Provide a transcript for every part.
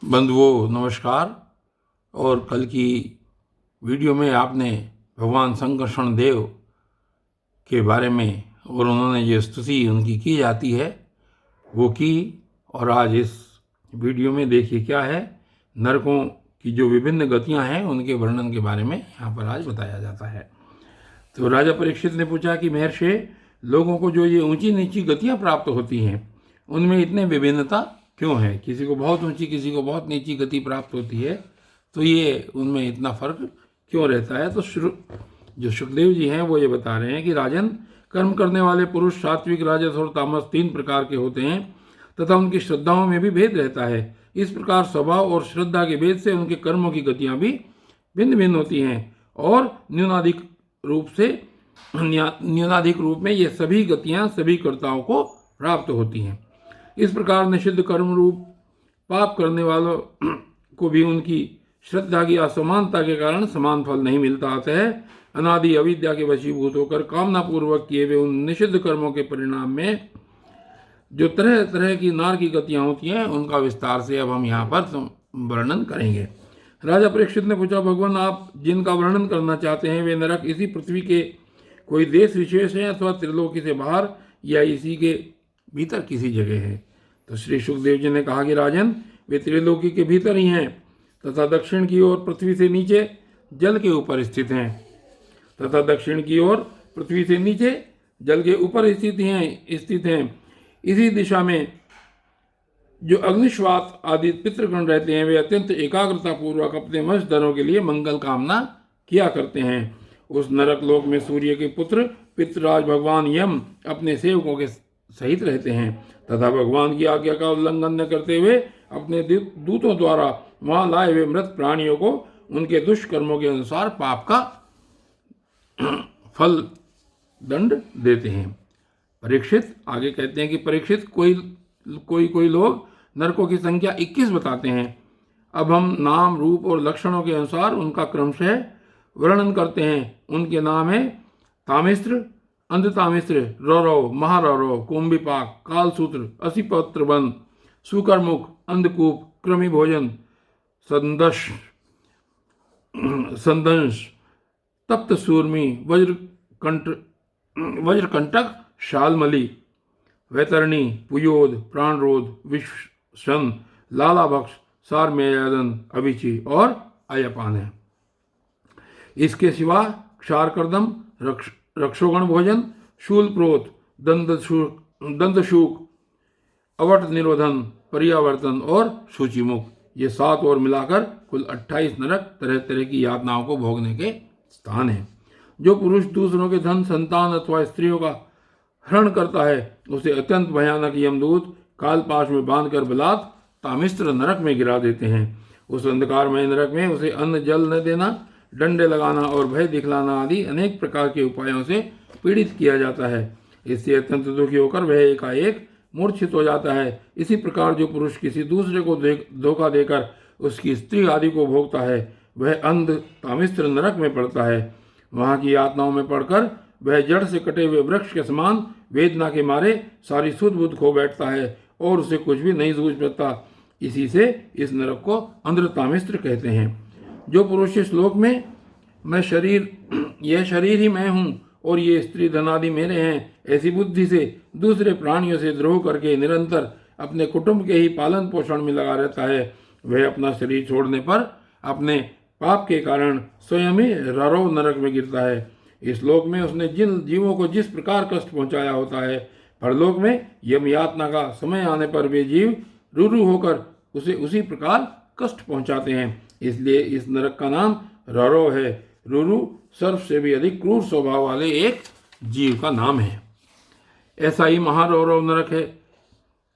बंधुओं नमस्कार। और कल की वीडियो में आपने भगवान संकर्षण देव के बारे में और उन्होंने जो स्तुति उनकी की जाती है वो की, और आज इस वीडियो में देखिए क्या है, नरकों की जो विभिन्न गतियां हैं उनके वर्णन के बारे में यहाँ पर आज बताया जाता है। तो राजा परीक्षित ने पूछा कि महर्षि, लोगों को जो ये ऊंची नीची गतियां प्राप्त होती हैं उनमें इतने विभिन्नता क्यों है? किसी को बहुत ऊंची, किसी को बहुत नीची गति प्राप्त होती है, तो ये उनमें इतना फर्क क्यों रहता है? तो जो सुखदेव जी हैं वो ये बता रहे हैं कि राजन, कर्म करने वाले पुरुष सात्विक, राजस और तामस 3 प्रकार के होते हैं तथा उनकी श्रद्धाओं में भी भेद रहता है। इस प्रकार स्वभाव और श्रद्धा के भेद से उनके कर्मों की गतियां भी भिन्न भिन्न होती हैं और न्यूनाधिक रूप में ये सभी गतियां सभी कर्ताओं को प्राप्त होती हैं। इस प्रकार निषिद्ध कर्म रूप पाप करने वालों को भी उनकी श्रद्धा की असमानता के कारण समान फल नहीं मिलता। अतः अनादि अविद्या के वशीभूत होकर कामना पूर्वक किए हुए उन निषिद्ध कर्मों के परिणाम में जो तरह तरह की नार की गतियां होती हैं उनका विस्तार से अब हम यहाँ पर वर्णन करेंगे। राजा परीक्षित ने पूछा, भगवान आप जिनका वर्णन करना चाहते हैं वे नरक इसी पृथ्वी के कोई देश विशेष है अथवा त्रिलोकी से बाहर या इसी के भीतर किसी जगह है? तो श्री सुखदेव जी ने कहा कि राजन, वे त्रिलोकी के भीतर ही हैं तथा दक्षिण की ओर पृथ्वी से नीचे जल के ऊपर स्थित हैं जल के ऊपर स्थित हैं। इसी दिशा में जो अग्निश्वात आदि पितृगण रहते हैं वे अत्यंत एकाग्रता पूर्वक अपने वंशधरों के लिए मंगल कामना किया करते हैं। उस नरक लोक में सूर्य के पुत्र पितृराज भगवान यम अपने सेवकों के सहित रहते हैं तथा भगवान की आज्ञा का उल्लंघन न करते हुए अपने दूतों द्वारा वहां लाए हुए मृत प्राणियों को उनके दुष्कर्मों के अनुसार पाप का फल दंड देते हैं। परीक्षित आगे कहते हैं कि परीक्षित, कोई लोग नरकों की संख्या 21 बताते हैं। अब हम नाम, रूप और लक्षणों के अनुसार उनका क्रमशः वर्णन करते हैं। उनके नाम है तामिस्र, अंधतामिस्र, रौरव, महारौरव, कुंभिपाक, कालसूत्र, असिपत्रबन, सुकरमुख, अंधकूप, कृमि भोजन, संदंश, तप्त सूर्मी, वज्रकंटक, शालमली, वैतरणी, पुयोद, प्राणरोध, विश्वन, लालाभक्ष, सारमेयदन, अभिचि और अयपान है। इसके सिवा क्षारकर्दम, रक्षोगण भोजन, शूलप्रोत, दंदशूक, अवट निरोधन, पर्यावर्तन और सूचिमुख, ये 7 और मिलाकर कुल 28 नरक तरह तरह की यातनाओं को भोगने के स्थान हैं। जो पुरुष दूसरों के धन, संतान अथवा स्त्रियों का हरण करता है उसे अत्यंत भयानक यमदूत कालपाश में बांधकर बलात् तामिस्र नरक में गिरा देते हैं। उस अंधकारमय नरक में उसे अन्न जल न देना, डंडे लगाना और भय दिखलाना आदि अनेक प्रकार के उपायों से पीड़ित किया जाता है। इससे अत्यंत दुखी होकर वह एकाएक मूर्छित हो जाता है। इसी प्रकार जो पुरुष किसी दूसरे को धोखा देकर उसकी स्त्री आदि को भोगता है वह अंध तामिस्र नरक में पड़ता है। वहाँ की यातनाओं में पड़कर वह जड़ से कटे हुए वृक्ष के समान वेदना के मारे सारी सुध बुध खो बैठता है और उसे कुछ भी नहीं सूझ पाता। इसी से इस नरक को अंध तामिस्र कहते हैं। जो पुरुष इस लोक में यह शरीर ही मैं हूँ और ये स्त्री धनादि मेरे हैं, ऐसी बुद्धि से दूसरे प्राणियों से द्रोह करके निरंतर अपने कुटुंब के ही पालन पोषण में लगा रहता है, वह अपना शरीर छोड़ने पर अपने पाप के कारण स्वयं ही ररव नरक में गिरता है। इस लोक में उसने जिन जीवों को जिस प्रकार कष्ट पहुंचाया होता है, परलोक में यम यातना का समय आने पर वे जीव रूरू होकर उसे उसी प्रकार कष्ट पहुंचाते हैं। इसलिए इस नरक का नाम ररव है। रूरू सर्प से भी अधिक क्रूर स्वभाव वाले एक जीव का नाम है। ऐसा ही महारौरव नरक है।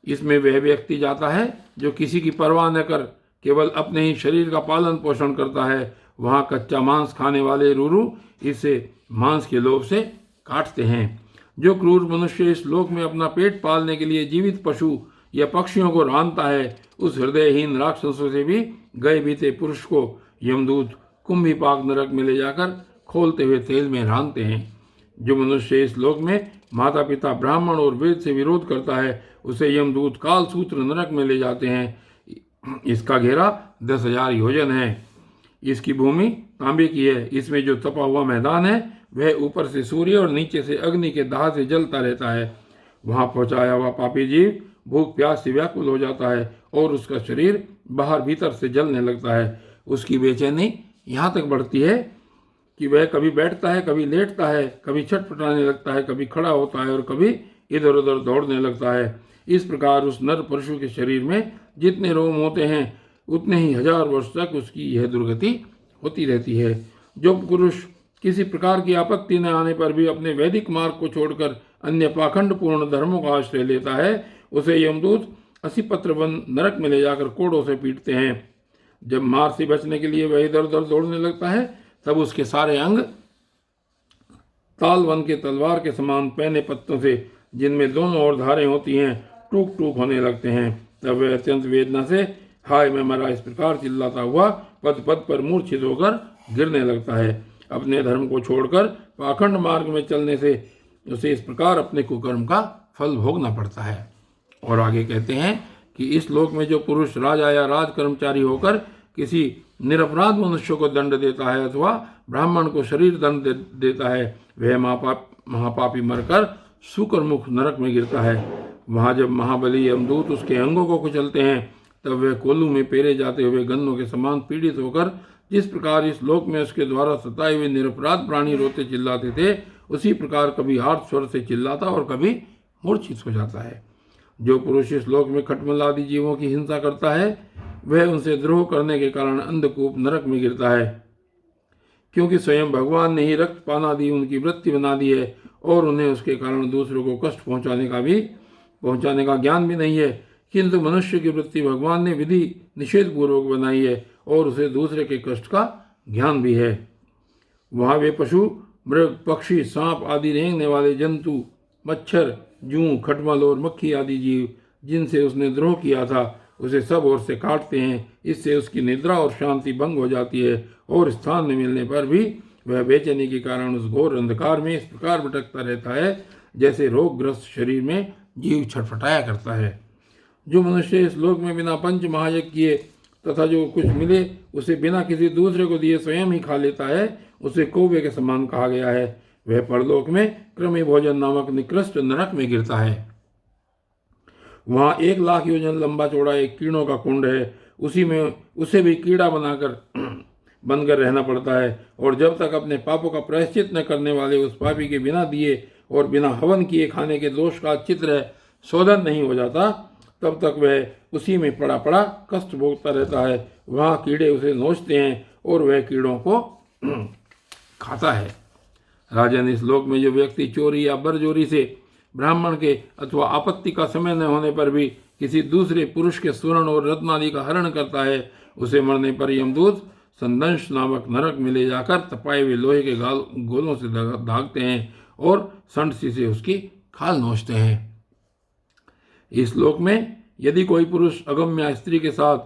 इसमें वह व्यक्ति जाता है जो किसी की परवाह न कर केवल अपने ही शरीर का पालन पोषण करता है। वहाँ कच्चा मांस खाने वाले रूरू इसे मांस के लोभ से काटते हैं। जो क्रूर मनुष्य इस लोक में अपना पेट पालने के लिए जीवित पशु या पक्षियों को रांधता है, उस हृदयहीन राक्षसों से भी गए बीते पुरुष को यमदूत कुंभिपाक नरक में ले जाकर खोलते हुए तेल में रांधते हैं। जो मनुष्य इस लोक में माता पिता, ब्राह्मण और वेद से विरोध करता है उसे यमदूत कालसूत्र नरक में ले जाते हैं। इसका घेरा 10,000 योजन है। इसकी भूमि तांबे की है। इसमें जो तपा हुआ मैदान है वह ऊपर से सूर्य और नीचे से अग्नि के दाह से जलता रहता है। वहां पहुंचाया हुआ पापी जीव भूख प्यास से व्याकुल हो जाता है और उसका शरीर बाहर भीतर से जलने लगता है। उसकी बेचैनी यहाँ तक बढ़ती है कि वह कभी बैठता है, कभी लेटता है, कभी छटपटाने लगता है, कभी खड़ा होता है और कभी इधर उधर दौड़ने लगता है। इस प्रकार उस नर पुरुष के शरीर में जितने रोम होते हैं उतने ही 1000 वर्ष तक उसकी यह दुर्गति होती रहती है। जो पुरुष किसी प्रकार की आपत्ति न आने पर भी अपने वैदिक मार्ग को छोड़कर अन्य पाखंड पूर्ण धर्मों का आश्रय लेता है, उसे यमदूत 80 पत्र बंद नरक में ले जाकर कोड़ों से पीटते हैं। जब मार से बचने के लिए वह इधर उधर दौड़ने लगता है तब उसके सारे अंग तालवन के तलवार के समान पैने पत्तों से, जिनमें दोनों ओर धारें होती हैं, टूक टूक होने लगते हैं। तब वह अत्यंत वेदना से हाय मैं मरा इस प्रकार चिल्लाता हुआ पद पद पर मूर्छित होकर गिरने लगता है। अपने धर्म को छोड़कर पाखंड मार्ग में चलने से उसे इस प्रकार अपने कुकर्म का फल भोगना पड़ता है। और आगे कहते हैं कि इस लोक में जो पुरुष राजा या राज कर्मचारी होकर किसी निरपराध मनुष्य को दंड देता है अथवा ब्राह्मण को शरीर दंड देता है, वह महापापी मरकर शुक्रमुख नरक में गिरता है। वहां जब महाबली यमदूत उसके अंगों को कुचलते हैं तब वह कोल्हू में पेरे जाते हुए गन्नों के समान पीड़ित होकर जिस प्रकार इस लोक में उसके द्वारा सताए हुए निरपराध प्राणी रोते चिल्लाते थे, उसी प्रकार कभी आर्त स्वर से चिल्लाता और कभी मूर्छित हो जाता है। जो पुरुष इस लोक में खटमल आदि जीवों की हिंसा करता है वह उनसे द्रोह करने के कारण अंधकूप नरक में गिरता है, क्योंकि स्वयं भगवान ने ही रक्तपान आदि उनकी वृत्ति बना दी है और उन्हें उसके कारण दूसरों को कष्ट पहुंचाने का ज्ञान भी नहीं है। किंतु मनुष्य की वृत्ति भगवान ने विधि निषेध पूर्वक बनाई है और उसे दूसरे के कष्ट का ज्ञान भी है। वहां वे पशु, मृग, पक्षी, सांप आदि रेंगने वाले जंतु, मच्छर, जूं, खटमल और मक्खी आदि जीव जिनसे उसने द्रोह किया था उसे सब ओर से काटते हैं। इससे उसकी निद्रा और शांति भंग हो जाती है और स्थान न मिलने पर भी वह बेचैनी के कारण उस घोर अंधकार में इस प्रकार भटकता रहता है जैसे रोगग्रस्त शरीर में जीव छटपटाया करता है। जो मनुष्य इस लोक में बिना पंच महायज्ञ किए तथा जो कुछ मिले उसे बिना किसी दूसरे को दिए स्वयं ही खा लेता है, उसे कौवे के समान कहा गया है। वह परलोक में क्रमी भोजन नामक निकृष्ट नरक में गिरता है। वहां 1 लाख योजन लंबा चौड़ा एक कीड़ों का कुंड है। उसे भी कीड़ा बनकर रहना पड़ता है और जब तक अपने पापों का प्रायश्चित न करने वाले उस पापी के बिना दिए और बिना हवन किए खाने के दोष का चित्र शोधन नहीं हो जाता, तब तक वह उसी में पड़ा पड़ा कष्ट भोगता रहता है। वहाँ कीड़े उसे नोचते हैं और वह कीड़ों को खाता है। राजन, इस लोक में जो व्यक्ति चोरी या बरजोरी से ब्राह्मण के अथवा आपत्ति का समय न होने पर भी किसी दूसरे पुरुष के स्वर्ण और रत्न आदि का हरण करता है, उसे मरने पर यमदूत संदंश नामक नरक में ले जाकर तपाए हुए लोहे के गोलों से दागते हैं और संडसी से उसकी खाल नोचते हैं। इस लोक में यदि कोई पुरुष अगम्य स्त्री के साथ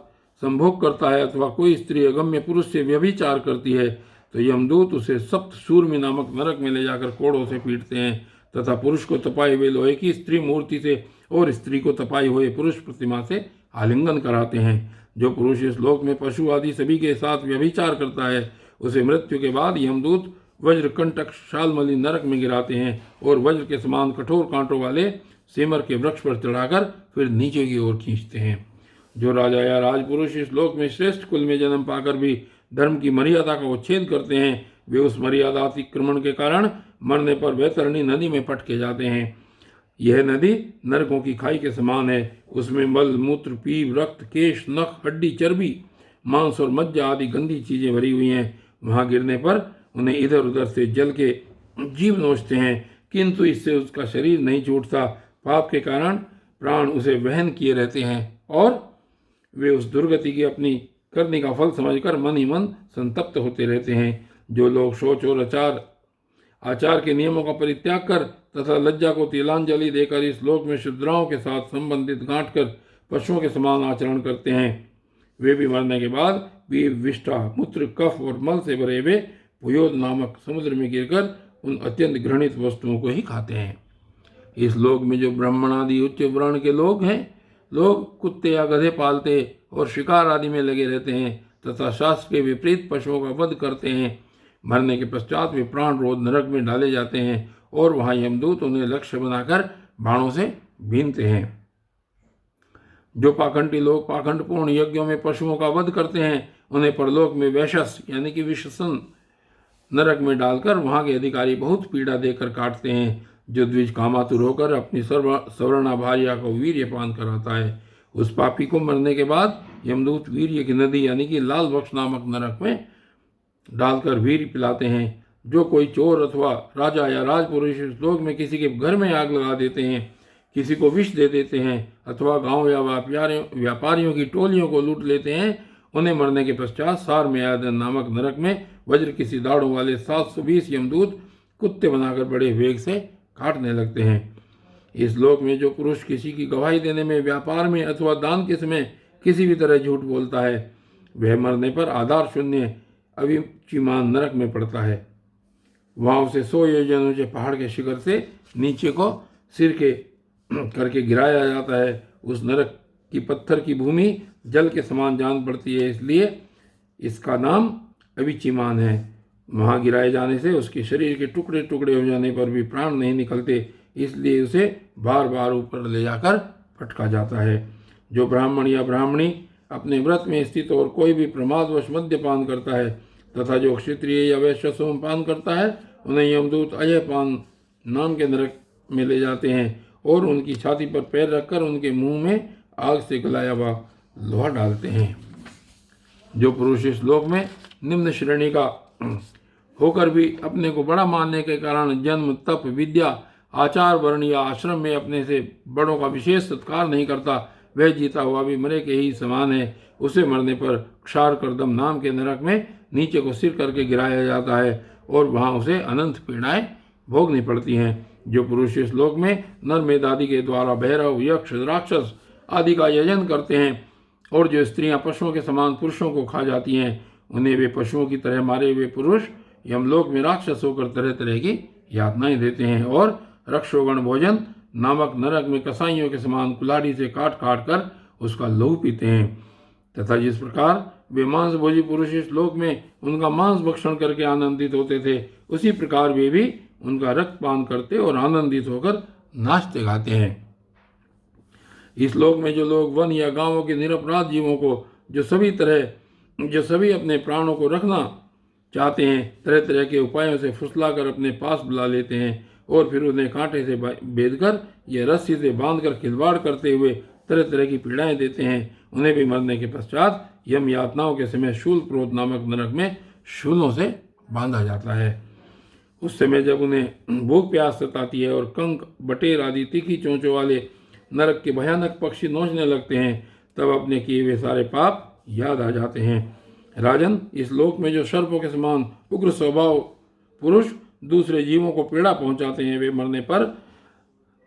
संभोग करता है अथवा कोई स्त्री अगम्य पुरुष से व्यभिचार करती है तो यमदूत उसे सप्त सूर्मी नामक नरक में ले जाकर कोड़ों से पीटते हैं तथा पुरुष को तपाए हुए लोहे की स्त्री मूर्ति से और स्त्री को तपाए हुए पुरुष प्रतिमा से आलिंगन कराते हैं। जो पुरुष इस लोक में पशु आदि सभी के साथ व्यभिचार करता है उसे मृत्यु के बाद यमदूत वज्र कंटक शालमली नरक में गिराते हैं और वज्र के समान कठोर कांटों वाले सेमर के वृक्ष पर चढ़ाकर फिर नीचे की ओर खींचते हैं। जो राजा या राजपुरुष इस लोक में श्रेष्ठ कुल में जन्म पाकर भी धर्म की मर्यादा का उच्छेद करते हैं, वे उस मर्यादा अतिक्रमण के कारण मरने पर वैतरणी नदी में पटके जाते हैं। यह नदी नरकों की खाई के समान है। उसमें मल, मूत्र, पीप, रक्त, केश, नख, हड्डी, चर्बी, मांस और मज्जा आदि गंदी चीजें भरी हुई हैं। वहां गिरने पर उन्हें इधर उधर से जल के जीव नोचते हैं, किंतु इससे उसका शरीर नहीं छूटता। पाप के कारण प्राण उसे वहन किए रहते हैं और वे उस दुर्गति की अपनी करने का फल समझकर मन ही मन संतप्त होते रहते हैं। जो लोग शौच और आचार के नियमों का परित्याग कर तथा लज्जा को तिलांजलि देकर इस लोक में शुद्राओं के साथ संबंधित गांठ कर पशुओं के समान आचरण करते हैं, वे भी मरने के बाद भी विष्ठा, मूत्र, कफ और मल से भरे हुए भूयोद नामक समुद्र में गिरकर उन अत्यंत घृणित वस्तुओं को ही खाते हैं। इस लोक में जो ब्राह्मण आदि उच्च वर्ण के लोग हैं, लोग कुत्ते या गधे पालते और शिकार आदि में लगे रहते हैं तथा शास्त्र के विपरीत पशुओं का वध करते हैं। मरने के पश्चात वे प्राण रोध नरक में डाले जाते हैं और वहां यमदूत उन्हें लक्ष्य बनाकर बाणों से बीनते हैं। जो पाखंडी लोग पाखंडपूर्ण यज्ञों में पशुओं का वध करते हैं उन्हें परलोक में वैशस यानी कि विषसन नरक में डालकर वहां के अधिकारी बहुत पीड़ा देकर काटते हैं। जो द्विज कामातुर होकर अपनी सवर्णा भार्या को वीर्यपान कराता है, उस पापी को मरने के बाद यमदूत वीर्य की नदी यानी कि लाल वक्ष नामक नरक में डालकर वीर्य पिलाते हैं। जो कोई चोर अथवा राजा या राजपुरुष इस लोक में किसी के घर में आग लगा देते हैं, किसी को विष दे देते हैं अथवा गांव या व्यापारियों की टोलियों को लूट लेते हैं, उन्हें मरने के पश्चात सार में आयदन नामक नरक में वज्र की सी दाढ़ों वाले 720 यमदूत कुत्ते बनाकर बड़े वेग से काटने लगते हैं। इस लोक में जो पुरुष किसी की गवाही देने में, व्यापार में अथवा दान के समय किसी भी तरह झूठ बोलता है, वह मरने पर आधार शून्य अविचिमान नरक में पड़ता है। वहां उसे 100 योजन ऊंचे पहाड़ के शिखर से नीचे को सिर के करके गिराया जाता है। उस नरक की पत्थर की भूमि जल के समान जान पड़ती है, इसलिए इसका नाम अविचिमान है। वहां गिराए जाने से उसके शरीर के टुकड़े टुकड़े हो जाने पर भी प्राण नहीं निकलते, इसलिए उसे बार बार ऊपर ले जाकर फटका जाता है। जो ब्राह्मण या ब्राह्मणी अपने व्रत में स्थित और कोई भी प्रमादवश मद्यपान करता है तथा जो क्षत्रिय या वैश्य सोमपान करता है, उन्हें यमदूत अजयपान नाम के नरक में ले जाते हैं और उनकी छाती पर पैर रखकर उनके मुंह में आग से गलाया हुआ लोहा डालते हैं। जो पुरुष इस लोक में निम्न श्रेणी का होकर भी अपने को बड़ा मानने के कारण जन्म, तप, विद्या, आचार, वर्ण या आश्रम में अपने से बड़ों का विशेष सत्कार नहीं करता, वह जीता हुआ भी मरे के ही समान है। उसे मरने पर क्षार कर्दम नाम के नरक में नीचे को सिर करके गिराया जाता है और वहां उसे अनंत पीड़ाएं भोगनी पड़ती हैं। जो पुरुष इस लोक में नर मेधादि के द्वारा भैरव, यक्ष, राक्षस आदि का यजन करते हैं और जो स्त्रियां पशुओं के समान पुरुषों को खा जाती हैं, उन्हें वे पशुओं की तरह मारे हुए पुरुष यमलोक में राक्षस होकर तरह तरह की यातनाएं देते हैं और रक्षोगण भोजन नामक नरक में कसाईयों के समान कुल्हाड़ी से काट काट कर उसका लहू पीते हैं। तथा जिस प्रकार वे मांस भोजी पुरुष इस लोक में उनका मांस भक्षण करके आनंदित होते थे, उसी प्रकार वे भी उनका रक्त पान करते और आनंदित होकर नाचते गाते हैं। इस लोक में जो लोग वन या गांवों के निरपराध जीवों को जो सभी अपने प्राणों को रखना चाहते हैं, तरह तरह के उपायों से फुसलाकर अपने पास बुला लेते हैं और फिर उन्हें कांटे से बेधकर या रस्सी से बांधकर खिलवाड़ करते हुए तरह तरह की पीड़ाएं देते हैं, उन्हें भी मरने के पश्चात यम यातनाओं के समय शूल प्रोत नामक नरक में शूलों से बांधा जाता है। उस समय जब उन्हें भूख प्यास सताती है और कंक, बटेर आदि तीखी चोंचों वाले नरक के भयानक पक्षी नोचने लगते हैं, तब अपने किए हुए सारे पाप याद आ जाते हैं। राजन, इस लोक में जो सर्पों के समान उग्र स्वभाव पुरुष दूसरे जीवों को पीड़ा पहुंचाते हैं, वे मरने पर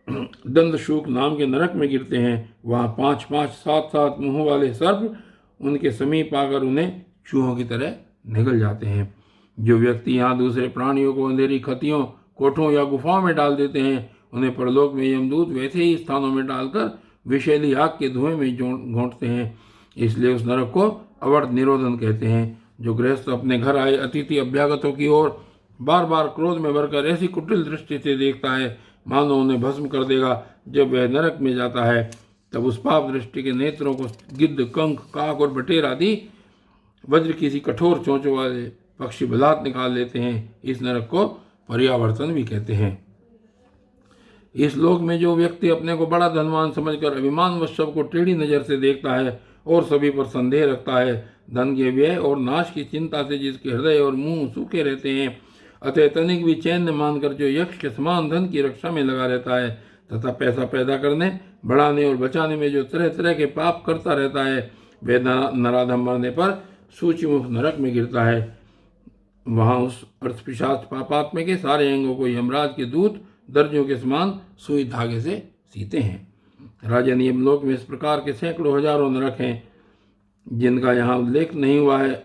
दंदशूक नाम के नरक में गिरते हैं। वहां 5-5, 7-7 मुंह वाले सर्प उनके समीप आकर उन्हें चूहों की तरह निगल जाते हैं। जो व्यक्ति यहाँ दूसरे प्राणियों को अंधेरी खतियों, कोठों या गुफाओं में डाल देते हैं, उन्हें परलोक में यमदूत वैसे ही स्थानों में डालकर विषैली आग के धुएं में घोंटते हैं। इसलिए उस नरक को अवर्त निरोधन कहते हैं। जो गृहस्थ अपने घर आए अतिथि अभ्यागतों की ओर बार बार क्रोध में भरकर ऐसी कुटिल दृष्टि से देखता है मानो उन्हें भस्म कर देगा, जब वह नरक में जाता है तब उस पाप दृष्टि के नेत्रों को गिद्ध, कंक, काक और बटेर आदि वज्र किसी कठोर चोंचों वाले पक्षी बलात् निकाल लेते हैं। इस नरक को पर्यावर्तन भी कहते हैं। इस लोक में जो व्यक्ति अपने को बड़ा धनवान समझकर अभिमानवश सबको टेढ़ी नजर से देखता है और सभी पर संदेह रखता है, धन के व्यय और नाश की चिंता से जिसके हृदय और मुंह सूखे रहते हैं, अतः तनिक भी चैन न मानकर जो यक्ष के समान धन की रक्षा में लगा रहता है तथा पैसा पैदा करने, बढ़ाने और बचाने में जो तरह तरह के पाप करता रहता है, वह नराधम मरने पर सूचिमुख नरक में गिरता है। वहां उस अर्थपिशाच पापात्मा के सारे अंगों को यमराज के दूत दर्जों के समान सुई धागे से सीते हैं। राजन, यमलोक में इस प्रकार के सैकड़ों हजारों नरक हैं जिनका यहाँ उल्लेख नहीं हुआ है,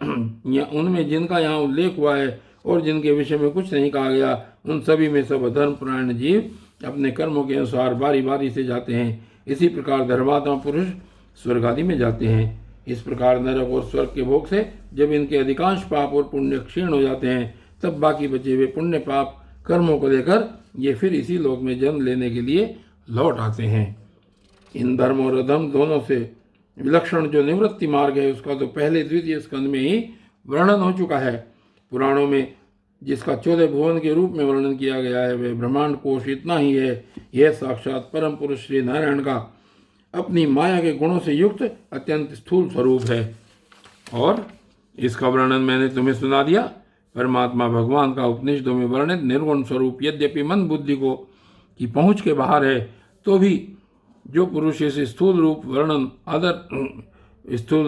या उनमें जिनका यहाँ उल्लेख हुआ है और जिनके विषय में कुछ नहीं कहा गया, उन सभी में सब धर्मपरायण जीव अपने कर्मों के अनुसार बारी बारी से जाते हैं। इसी प्रकार धर्मात्मा पुरुष स्वर्ग आदि में जाते हैं। इस प्रकार नरक और स्वर्ग के भोग से जब इनके अधिकांश पाप और पुण्य क्षीण हो जाते हैं, तब बाकी बचे हुए पुण्य पाप कर्मों को लेकर ये फिर इसी लोक में जन्म लेने के लिए लौट आते हैं। इन धर्म और अधर्म दोनों से विलक्षण जो निवृत्ति मार्ग है, उसका तो पहले द्वितीय स्कंद में ही वर्णन हो चुका है। पुराणों में जिसका 14 भुवन के रूप में वर्णन किया गया है, वह ब्रह्मांड कोश इतना ही है। यह साक्षात परम पुरुष श्री नारायण का अपनी माया के गुणों से युक्त अत्यंत स्थूल स्वरूप है। और इसका वर्णन मैंने तुम्हें सुना दिया। परमात्मा भगवान का उपनिषदों में वर्णित निर्गुण स्वरूप यद्यपि मन बुद्धि को की पहुँच के बाहर है, तो भी जो पुरुष इस स्थूल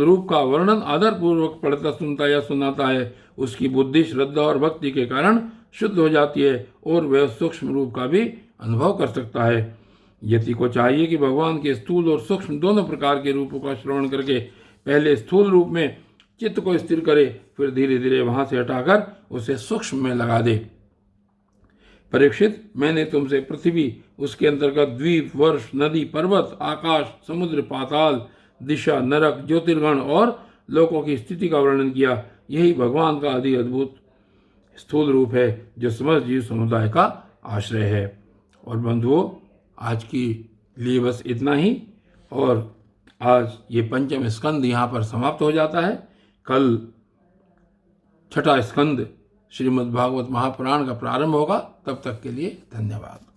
रूप का वर्णन आदर पूर्वक पढ़ता सुनता या सुनाता है, उसकी बुद्धि श्रद्धा और भक्ति के कारण शुद्ध हो जाती है और वह सूक्ष्म रूप का भी अनुभव कर सकता है। यति को चाहिए कि भगवान के स्थूल और सूक्ष्म दोनों प्रकार के रूपों का श्रवण करके पहले स्थूल रूप में चित्त को स्थिर करे, फिर धीरे धीरे वहां से हटाकर उसे सूक्ष्म में लगा दे। परीक्षित, मैंने तुमसे पृथ्वी, उसके अंतर्गत द्वीप, वर्ष, नदी, पर्वत, आकाश, समुद्र, पाताल, दिशा, नरक, ज्योतिर्गण और लोकों की स्थिति का वर्णन किया। यही भगवान का अति अद्भुत स्थूल रूप है जो समस्त जीव समुदाय का आश्रय है। और बंधुओं, आज की लिए बस इतना ही। और आज ये पंचम स्कंद यहाँ पर समाप्त हो जाता है। कल छठा स्कंद श्रीमद् भागवत महापुराण का प्रारंभ होगा। तब तक के लिए धन्यवाद।